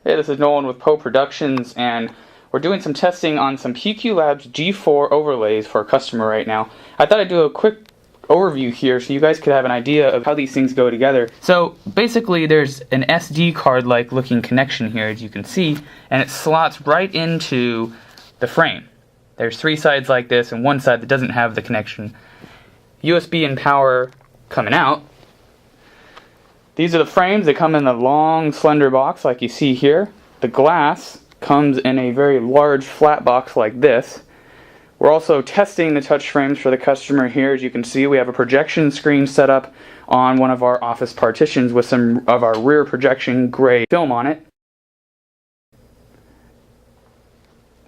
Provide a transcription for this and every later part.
Hey, this is Nolan with Poe Productions, and we're doing some testing on some PQ Labs G4 overlays for a customer right now. I thought I'd do a quick overview here so you guys could have an idea of how these things go together. So basically there's an SD card like looking connection here, as you can see, and it slots right into the frame. There's three sides like this and one side that doesn't have the connection. USB and power coming out. These are the frames. They come in a long, slender box like you see here. The glass comes in a very large, flat box like this. We're also testing the touch frames for the customer here. As you can see, we have a projection screen set up on one of our office partitions with some of our rear projection gray film on it.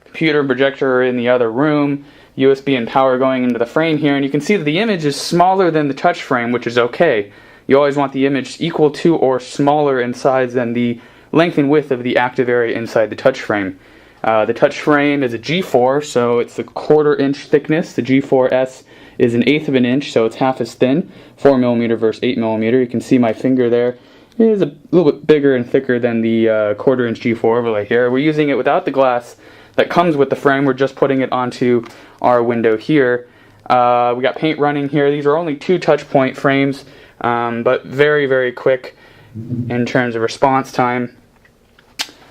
Computer and projector are in the other room. USB and power going into the frame here. And you can see that the image is smaller than the touch frame, which is okay. You always want the image equal to or smaller in size than the length and width of the active area inside the touch frame. The touch frame is a G4, so it's a 1/4 inch thickness. The G4S is 1/8 of an inch, so it's half as thin, 4mm versus 8mm. You can see my finger there. It is a little bit bigger and thicker than the 1/4 inch G4 overlay here. We're using it without the glass that comes with the frame. We're just putting it onto our window here. We got paint running here. These are only 2 touch point frames. But very, very quick in terms of response time.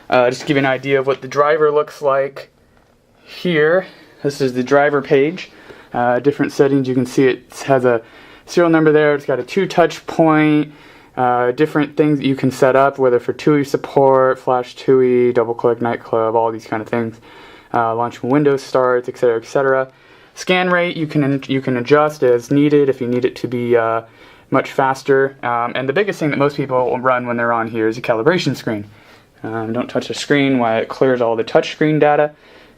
Just to give you an idea of what the driver looks like here. This is the driver page. Different settings. You can see it has a serial number there. It's got a 2 touch point. Different things that you can set up, whether for TUI support, flash TUI, double click, night club, all these kind of things. Launching Windows starts, etc., etc. Scan rate you can adjust as needed if you need it to be much faster, and the biggest thing that most people will run when they're on here is a calibration screen. Don't touch the screen while it clears all the touch screen data,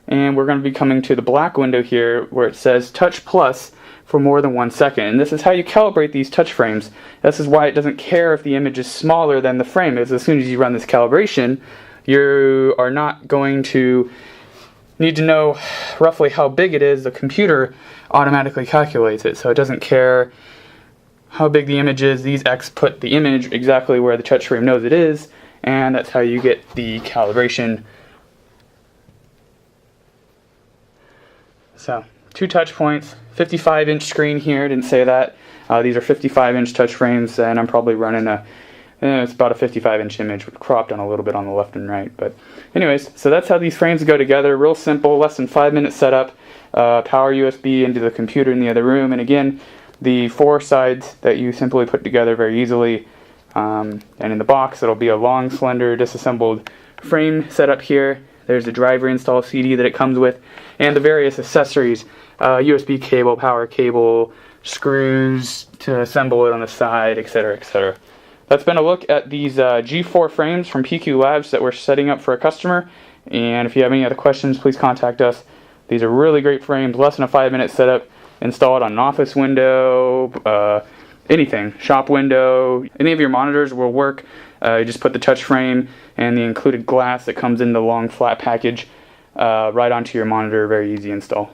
and we're going to be coming to the black window here where it says touch plus for more than 1 second, and this is how you calibrate these touch frames. This is why it doesn't care if the image is smaller than the frame is. As soon as you run this calibration, you are not going to need to know roughly how big it is. The computer automatically calculates it, so it doesn't care how big the image is. These X put the image exactly where the touch frame knows it is, and that's how you get the calibration. So 2 touch points, 55-inch screen here, didn't say that. These are 55-inch touch frames, and I'm probably running it's about a 55-inch image cropped on a little bit on the left and right. But anyways, so that's how these frames go together. Real simple, less than 5-minute setup. Power USB into the computer in the other room, and again, the 4 sides that you simply put together very easily. And in the box, it'll be a long, slender, disassembled frame set up here. There's the driver install CD that it comes with, and the various accessories, USB cable, power cable, screws to assemble it on the side, etc., etc. That's been a look at these G4 frames from PQ Labs that we're setting up for a customer. And if you have any other questions, please contact us. These are really great frames, less than a 5-minute setup. Install it on an office window, anything, shop window, any of your monitors will work. You just put the touch frame and the included glass that comes in the long flat package right onto your monitor. Very easy install.